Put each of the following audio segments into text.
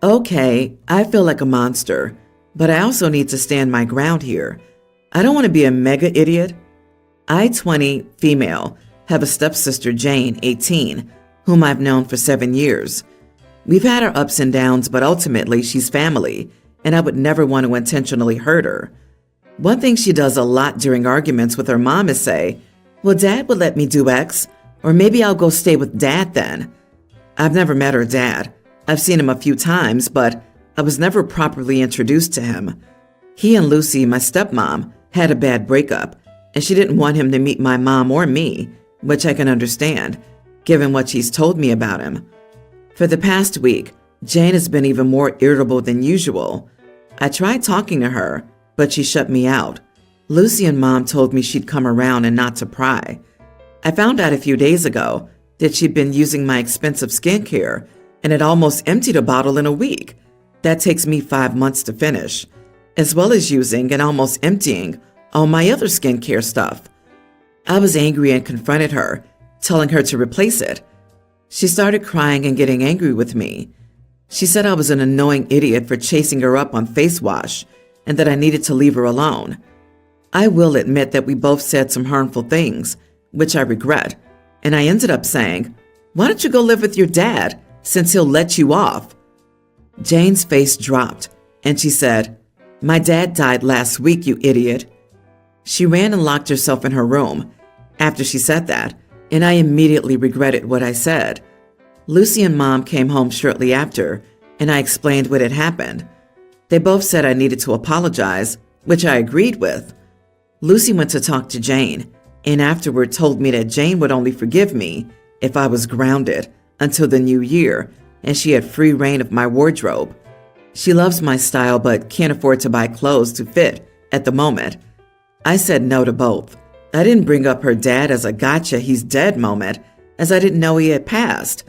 Okay, I feel like a monster, but I also need to stand my ground here. I don't want to be a mega idiot. I, 20, female, have a stepsister, Jane, 18, whom I've known for 7 years. We've had our ups and downs, but ultimately she's family, and I would never want to intentionally hurt her. One thing she does a lot during arguments with her mom is say, "Well, Dad would let me do X, or maybe I'll go stay with Dad then." I've never met her dad. I've seen him a few times, but I was never properly introduced to him. He and Lucy, my stepmom, had a bad breakup, and she didn't want him to meet my mom or me, which I can understand, given what she's told me about him. For the past week, Jane has been even more irritable than usual. I tried talking to her, but she shut me out. Lucy and Mom told me she'd come around and not to pry. I found out a few days ago that she'd been using my expensive skincare and had almost emptied a bottle in a week. That takes me 5 months to finish, as well as using and almost emptying all my other skincare stuff. I was angry and confronted her, telling her to replace it. She started crying and getting angry with me. She said I was an annoying idiot for chasing her up on face wash and that I needed to leave her alone. I will admit that we both said some harmful things, which I regret, and I ended up saying, "Why don't you go live with your dad, since he'll let you off?" Jane's face dropped, and she said, "My dad died last week, you idiot." She ran and locked herself in her room after she said that, and I immediately regretted what I said. Lucy and Mom came home shortly after, and I explained what had happened. They both said I needed to apologize, which I agreed with. Lucy went to talk to Jane, and afterward told me that Jane would only forgive me if I was grounded until the new year, and she had free reign of my wardrobe. She loves my style but can't afford to buy clothes to fit at the moment. I said no to both. I didn't bring up her dad as a gotcha, he's dead moment, as I didn't know he had passed.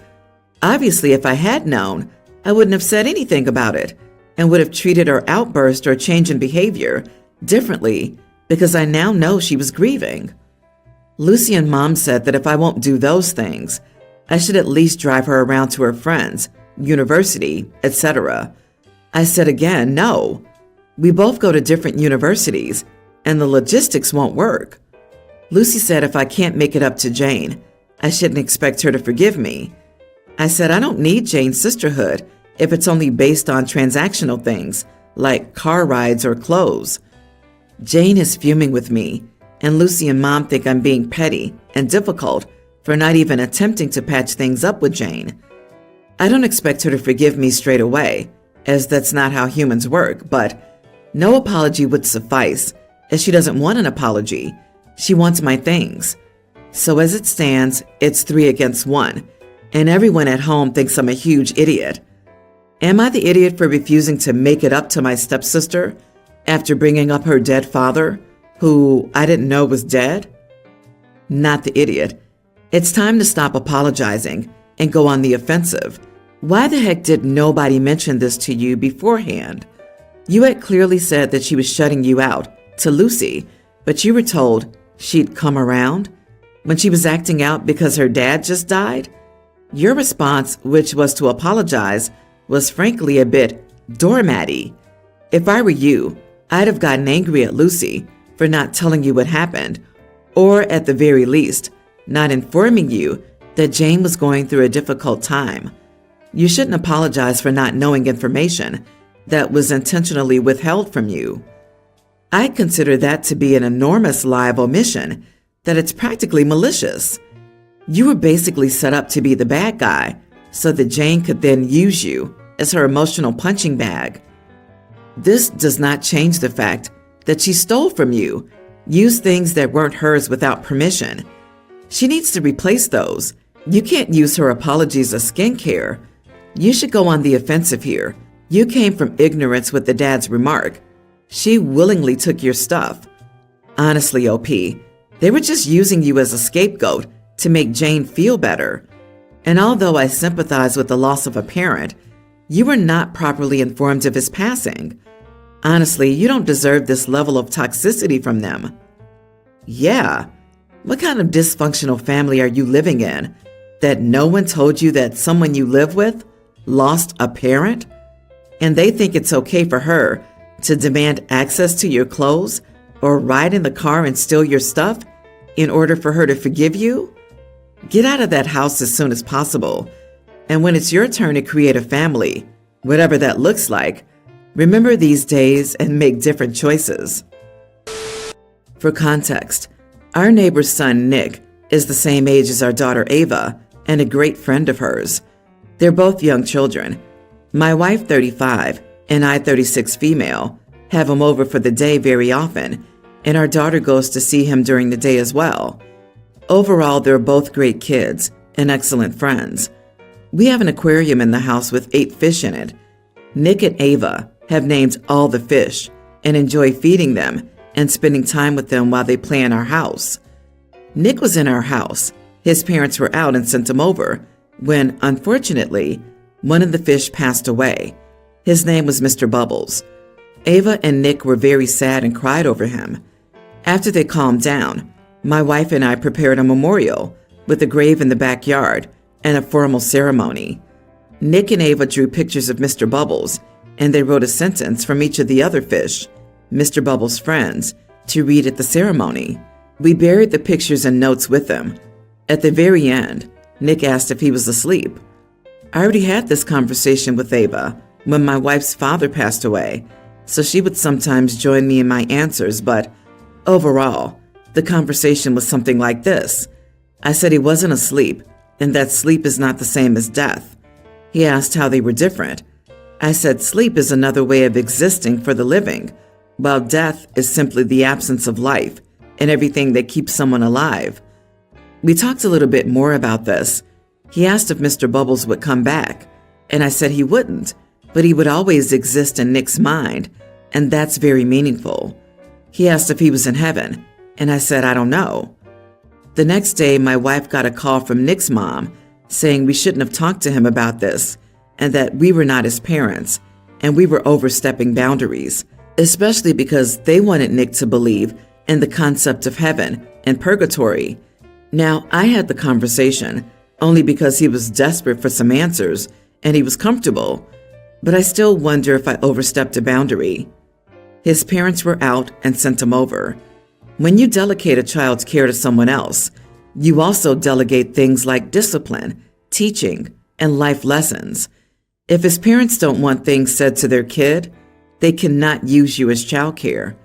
Obviously, if I had known, I wouldn't have said anything about it and would have treated her outburst or change in behavior differently because I now know she was grieving. Lucy and Mom said that if I won't do those things, I should at least drive her around to her friends, university, etc. I said again, no. We both go to different universities, and the logistics won't work. Lucy said if I can't make it up to Jane, I shouldn't expect her to forgive me. I said I don't need Jane's sisterhood if it's only based on transactional things like car rides or clothes. Jane is fuming with me, and Lucy and Mom think I'm being petty and difficult for not even attempting to patch things up with Jane. I don't expect her to forgive me straight away, as that's not how humans work, but no apology would suffice, as she doesn't want an apology. She wants my things. So as it stands, it's 3 against 1, and everyone at home thinks I'm a huge idiot. Am I the idiot for refusing to make it up to my stepsister after bringing up her dead father, who I didn't know was dead? Not the idiot. It's time to stop apologizing and go on the offensive. Why the heck did nobody mention this to you beforehand? You had clearly said that she was shutting you out to Lucy, but you were told she'd come around when she was acting out because her dad just died? Your response, which was to apologize, was frankly a bit doormatty. If I were you, I'd have gotten angry at Lucy for not telling you what happened, or at the very least, not informing you that Jane was going through a difficult time. You shouldn't apologize for not knowing information that was intentionally withheld from you. I consider that to be an enormous lie of omission, that it's practically malicious. You were basically set up to be the bad guy so that Jane could then use you as her emotional punching bag. This does not change the fact that she stole from you, used things that weren't hers without permission. She needs to replace those. You can't use her apologies as skincare. You should go on the offensive here. You came from ignorance with the dad's remark. She willingly took your stuff. Honestly, OP, they were just using you as a scapegoat to make Jane feel better. And although I sympathize with the loss of a parent, you were not properly informed of his passing. Honestly, you don't deserve this level of toxicity from them. Yeah. What kind of dysfunctional family are you living in that no one told you that someone you live with lost a parent? and they think it's okay for her to demand access to your clothes or ride in the car and steal your stuff in order for her to forgive you? Get out of that house as soon as possible. And when it's your turn to create a family, whatever that looks like, remember these days and make different choices. For context, our neighbor's son, Nick, is the same age as our daughter, Ava, and a great friend of hers. They're both young children. My wife, 35, and I, 36 female, have him over for the day very often, and our daughter goes to see him during the day as well. Overall, they're both great kids and excellent friends. We have an aquarium in the house with 8 fish in it. Nick and Ava have named all the fish and enjoy feeding them and spending time with them while they play in our house. Nick was in our house. His parents were out and sent him over when, unfortunately, one of the fish passed away. His name was Mr. Bubbles. Ava and Nick were very sad and cried over him. After they calmed down, my wife and I prepared a memorial with a grave in the backyard and a formal ceremony. Nick and Ava drew pictures of Mr. Bubbles, and they wrote a sentence from each of the other fish, Mr. Bubbles' friends, to read at the ceremony. We buried the pictures and notes with them. At the very end, Nick asked if he was asleep. I already had this conversation with Ava when my wife's father passed away, so she would sometimes join me in my answers, but overall, the conversation was something like this. I said he wasn't asleep, and that sleep is not the same as death. He asked how they were different. I said sleep is another way of existing for the living, while death is simply the absence of life and everything that keeps someone alive. We talked a little bit more about this. He asked if Mr. Bubbles would come back, and I said he wouldn't, but he would always exist in Nick's mind, and that's very meaningful. He asked if he was in heaven, and I said I don't know. The next day, my wife got a call from Nick's mom saying we shouldn't have talked to him about this and that we were not his parents and we were overstepping boundaries, especially because they wanted Nick to believe in the concept of heaven and purgatory. Now, I had the conversation only because he was desperate for some answers and he was comfortable, but I still wonder if I overstepped a boundary. His parents were out and sent him over. When you delegate a child's care to someone else, you also delegate things like discipline, teaching, and life lessons. If his parents don't want things said to their kid, they cannot use you as childcare.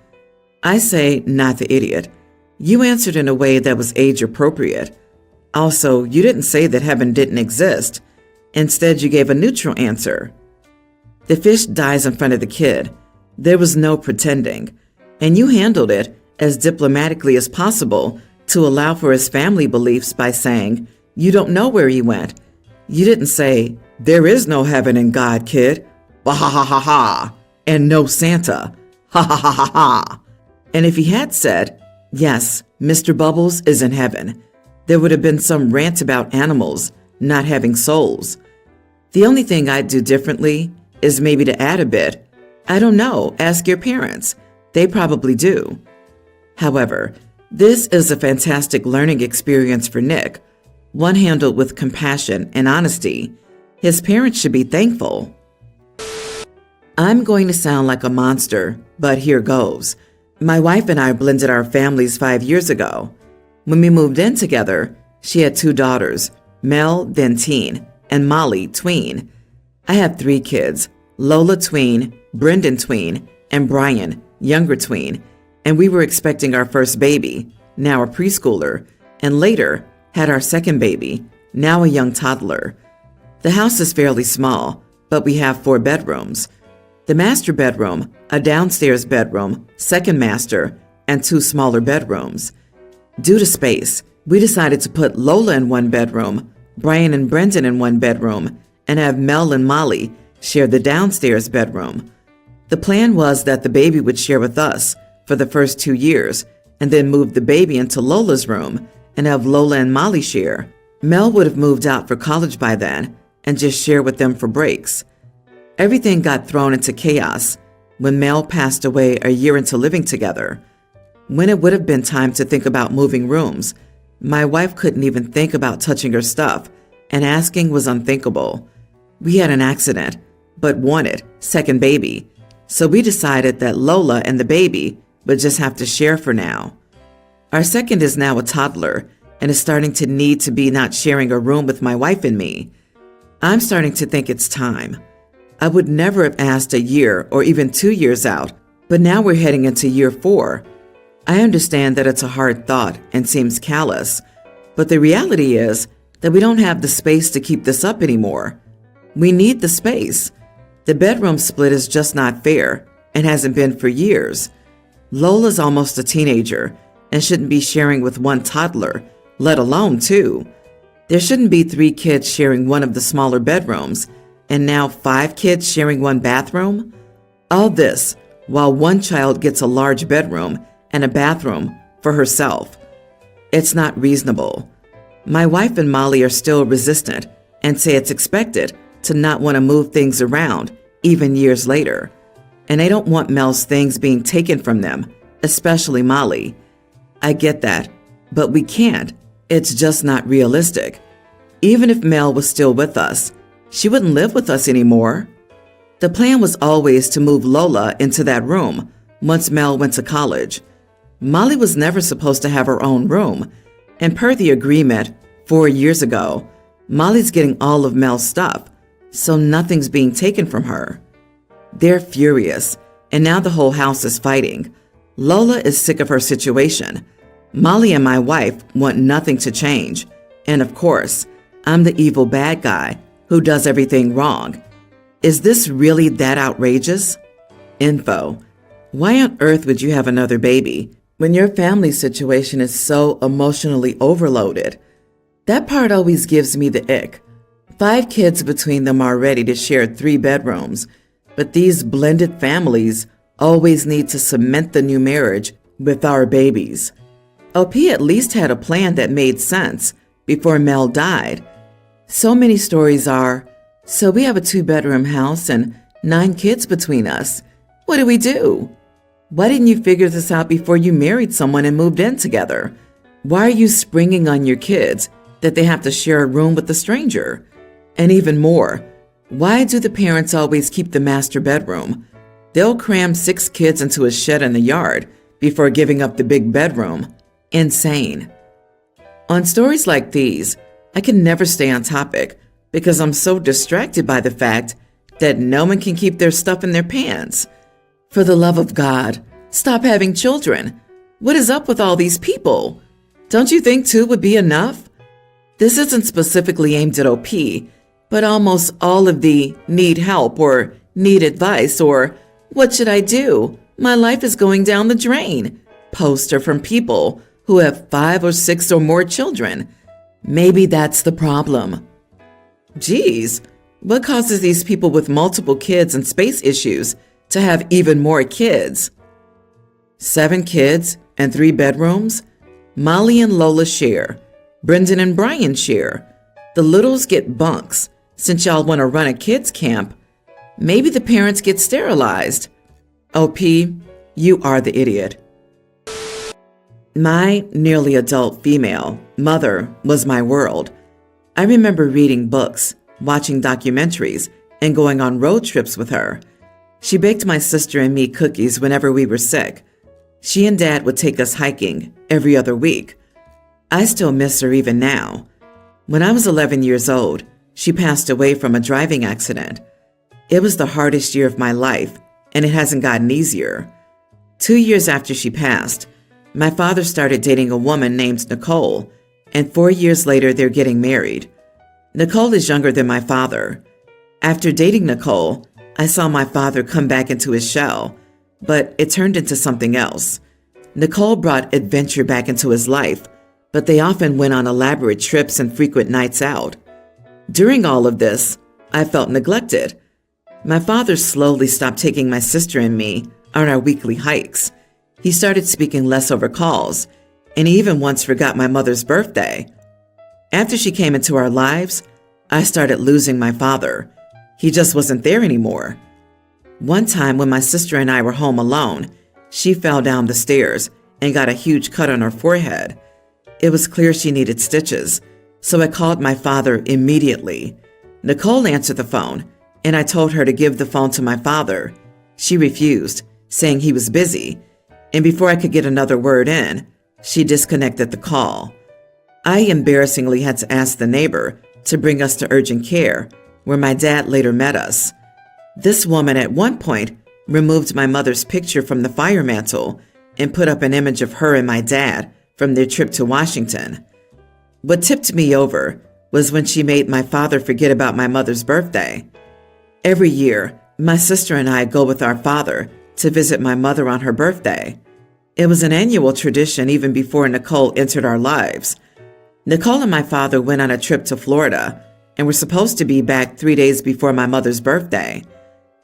I say, not the idiot. You answered in a way that was age appropriate. Also, you didn't say that heaven didn't exist. Instead, you gave a neutral answer. The fish dies in front of the kid. There was no pretending, and you handled it as diplomatically as possible to allow for his family beliefs by saying, you don't know where he went. You didn't say, there is no heaven and God, kid. Bah ha ha ha ha. And no Santa. Ha ha ha ha ha. And if he had said, yes, Mr. Bubbles is in heaven, there would have been some rant about animals not having souls. The only thing I'd do differently is maybe to add a bit. I don't know, ask your parents. They probably do. However, this is a fantastic learning experience for Nick, one handled with compassion and honesty. His parents should be thankful. I'm going to sound like a monster, but here goes. My wife and I blended our families 5 years ago. When we moved in together, she had 2 daughters, Mel, then teen, and Molly, tween. I have 3 kids, Lola, tween, Brendan, tween, and Brian, younger tween, and we were expecting our first baby, now a preschooler, and later had our second baby, now a young toddler. The house is fairly small, but we have 4 bedrooms. The master bedroom, a downstairs bedroom, second master, and 2 smaller bedrooms. Due to space, we decided to put Lola in one bedroom, Brian and Brendan in one bedroom, and have Mel and Molly share the downstairs bedroom. The plan was that the baby would share with us for the first 2 years, and then move the baby into Lola's room and have Lola and Molly share. Mel would have moved out for college by then and just share with them for breaks. Everything got thrown into chaos when Mel passed away a year into living together. When it would have been time to think about moving rooms, my wife couldn't even think about touching her stuff, and asking was unthinkable. We had an accident, but wanted second baby. So we decided that Lola and the baby would just have to share for now. Our second is now a toddler and is starting to need to be not sharing a room with my wife and me. I'm starting to think it's time. I would never have asked a year or even 2 years out, but now we're heading into year 4. I understand that it's a hard thought and seems callous, but the reality is that we don't have the space to keep this up anymore. We need the space. The bedroom split is just not fair and hasn't been for years. Lola's almost a teenager and shouldn't be sharing with one toddler, let alone 2. There shouldn't be 3 kids sharing one of the smaller bedrooms, and now 5 kids sharing one bathroom? All this while one child gets a large bedroom and a bathroom for herself. It's not reasonable. My wife and Molly are still resistant and say it's expected to not want to move things around even years later. And they don't want Mel's things being taken from them, especially Molly. I get that, but we can't. It's just not realistic. Even if Mel was still with us, she wouldn't live with us anymore. The plan was always to move Lola into that room once Mel went to college. Molly was never supposed to have her own room, and per the agreement 4 years ago, Molly's getting all of Mel's stuff, so nothing's being taken from her. They're furious, and now the whole house is fighting. Lola is sick of her situation. Molly and my wife want nothing to change, and of course, I'm the evil bad guy who does everything wrong. Is this really that outrageous? Info. Why on earth would you have another baby when your family situation is so emotionally overloaded? That part always gives me the ick. 5 kids between them are ready to share 3 bedrooms, but these blended families always need to cement the new marriage with our babies. LP at least had a plan that made sense before Mel died. So many stories are, so we have a 2-bedroom house and 9 kids between us. What do we do? Why didn't you figure this out before you married someone and moved in together? Why are you springing on your kids that they have to share a room with a stranger? And even more, why do the parents always keep the master bedroom? They'll cram 6 kids into a shed in the yard before giving up the big bedroom. Insane. On stories like these, I can never stay on topic because I'm so distracted by the fact that no one can keep their stuff in their pants. For the love of God, stop having children. What is up with all these people? Don't you think 2 would be enough? This isn't specifically aimed at OP, but almost all of the need help or need advice or what should I do? My life is going down the drain posts are from people who have 5 or 6 or more children. Maybe that's the problem. Geez, what causes these people with multiple kids and space issues to have even more kids? 7 kids and 3 bedrooms? Molly and Lola share. Brendan and Brian share. The littles get bunks. Since y'all want to run a kids camp, maybe the parents get sterilized. OP, you are the idiot. My nearly adult female mother was my world. I remember reading books, watching documentaries, and going on road trips with her. She baked my sister and me cookies whenever we were sick. She and Dad would take us hiking every other week. I still miss her even now. When I was 11 years old, she passed away from a driving accident. It was the hardest year of my life, and it hasn't gotten easier. 2 years after she passed, my father started dating a woman named Nicole, and 4 years later they're getting married. Nicole is younger than my father. After dating Nicole, I saw my father come back into his shell, but it turned into something else. Nicole brought adventure back into his life, but they often went on elaborate trips and frequent nights out. During all of this, I felt neglected. My father slowly stopped taking my sister and me on our weekly hikes. He started speaking less over calls, and he even once forgot my mother's birthday. After she came into our lives, I started losing my father. He just wasn't there anymore. One time when my sister and I were home alone, she fell down the stairs and got a huge cut on her forehead. It was clear she needed stitches, so I called my father immediately. Nicole answered the phone, and I told her to give the phone to my father. She refused, saying he was busy, and before I could get another word in, she disconnected the call. I embarrassingly had to ask the neighbor to bring us to urgent care, where my dad later met us. This woman at one point removed my mother's picture from the fire mantle and put up an image of her and my dad from their trip to Washington. What tipped me over was when she made my father forget about my mother's birthday. Every year, my sister and I go with our father to visit my mother on her birthday. It was an annual tradition even before Nicole entered our lives. Nicole and my father went on a trip to Florida and were supposed to be back 3 days before my mother's birthday.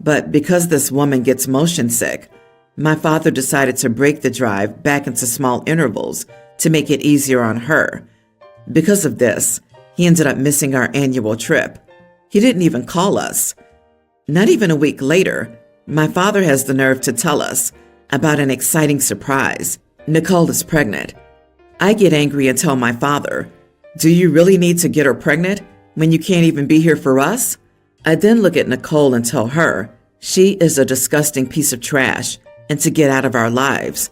But because this woman gets motion sick, my father decided to break the drive back into small intervals to make it easier on her. Because of this, he ended up missing our annual trip. He didn't even call us. Not even a week later, my father has the nerve to tell us about an exciting surprise. Nicole is pregnant. I get angry and tell my father, "Do you really need to get her pregnant when you can't even be here for us?" I then look at Nicole and tell her she is a disgusting piece of trash and to get out of our lives.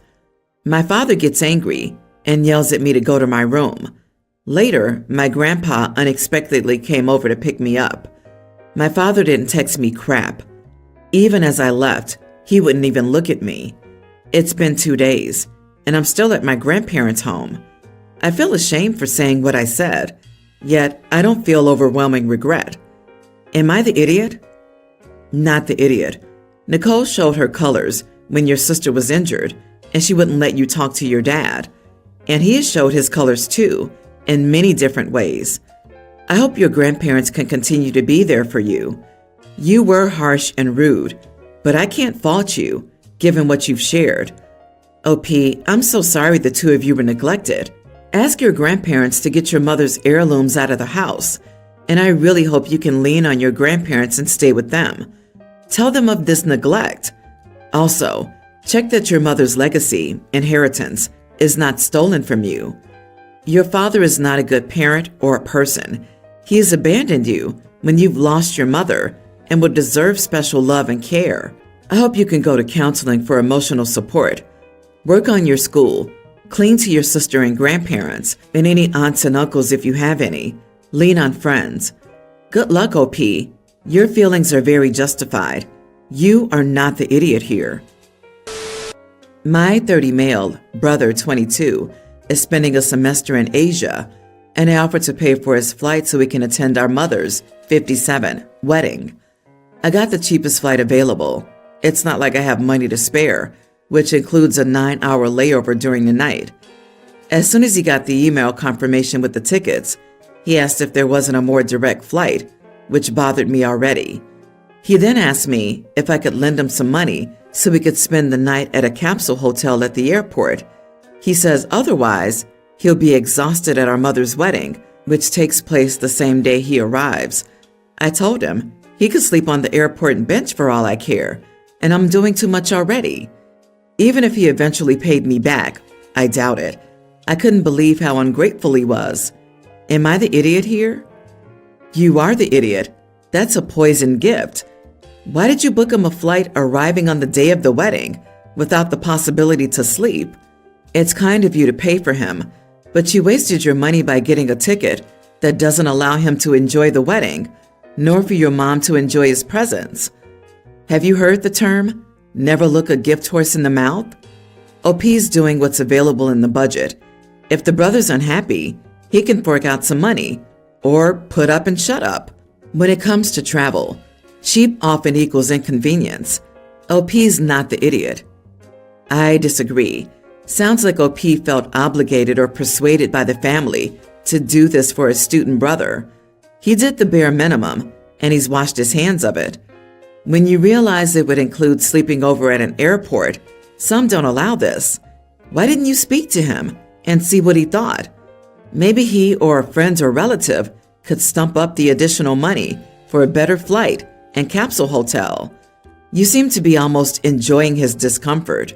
My father gets angry and yells at me to go to my room. Later, my grandpa unexpectedly came over to pick me up. My father didn't text me crap. Even as I left, he wouldn't even look at me. It's been 2 days, and I'm still at my grandparents' home. I feel ashamed for saying what I said, yet I don't feel overwhelming regret. Am I the idiot? Not the idiot. Nicole showed her colors when your sister was injured, and she wouldn't let you talk to your dad. And he has showed his colors too, in many different ways. I hope your grandparents can continue to be there for you. You were harsh and rude, but I can't fault you, given what you've shared. OP, I'm so sorry the two of you were neglected. Ask your grandparents to get your mother's heirlooms out of the house, and I really hope you can lean on your grandparents and stay with them. Tell them of this neglect. Also, check that your mother's legacy, inheritance, is not stolen from you. Your father is not a good parent or a person. He has abandoned you when you've lost your mother and would deserve special love and care. I hope you can go to counseling for emotional support. Work on your school. Cling to your sister and grandparents and any aunts and uncles if you have any. Lean on friends. Good luck, OP. Your feelings are very justified. You are not the idiot here. My 30 male, brother 22, is spending a semester in Asia, and I offered to pay for his flight so he can attend our mother's 57 wedding. I got the cheapest flight available. It's not like I have money to spare, which includes a 9-hour layover during the night. As soon as he got the email confirmation with the tickets, he asked if there wasn't a more direct flight, which bothered me already. He then asked me if I could lend him some money so we could spend the night at a capsule hotel at the airport. He says otherwise, he'll be exhausted at our mother's wedding, which takes place the same day he arrives. I told him he could sleep on the airport bench for all I care, and I'm doing too much already. Even if he eventually paid me back, I doubt it. I couldn't believe how ungrateful he was. Am I the idiot here? You are the idiot. That's a poisoned gift. Why did you book him a flight arriving on the day of the wedding without the possibility to sleep? It's kind of you to pay for him, but you wasted your money by getting a ticket that doesn't allow him to enjoy the wedding, nor for your mom to enjoy his presence. Have you heard the term, never look a gift horse in the mouth? OP's doing what's available in the budget. If the brother's unhappy, he can fork out some money, or put up and shut up. When it comes to travel, cheap often equals inconvenience. OP's not the idiot. I disagree. Sounds like OP felt obligated or persuaded by the family to do this for his student brother. He did the bare minimum, and he's washed his hands of it. When you realize it would include sleeping over at an airport, some don't allow this. Why didn't you speak to him and see what he thought? Maybe he or a friend or relative could stump up the additional money for a better flight and capsule hotel. You seem to be almost enjoying his discomfort.